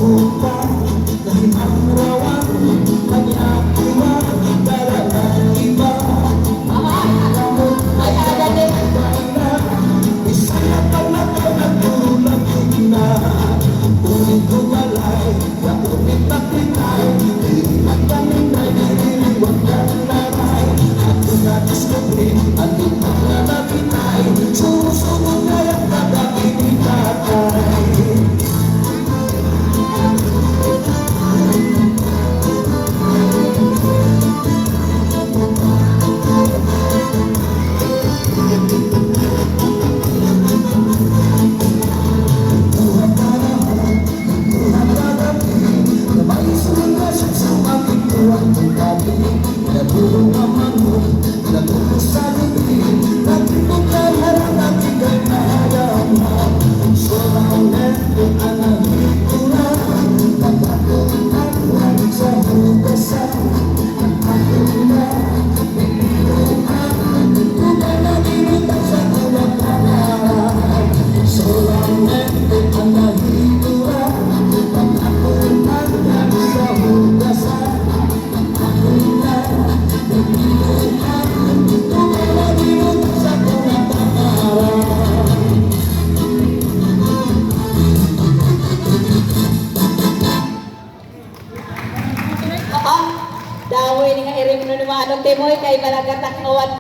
suka dahil ang rawan kanya iba dala ng iba. Alam mo ay agad na isa na pagmataw na tulad na ulit ko walay na ulit na pinay at kami na niliwag ng laray at pinadiskutin at ipag na napinay sumusunod na yung pagdating ni tatay. Daway ni nga irim no ni Manong Timoy kay malagatak ngawan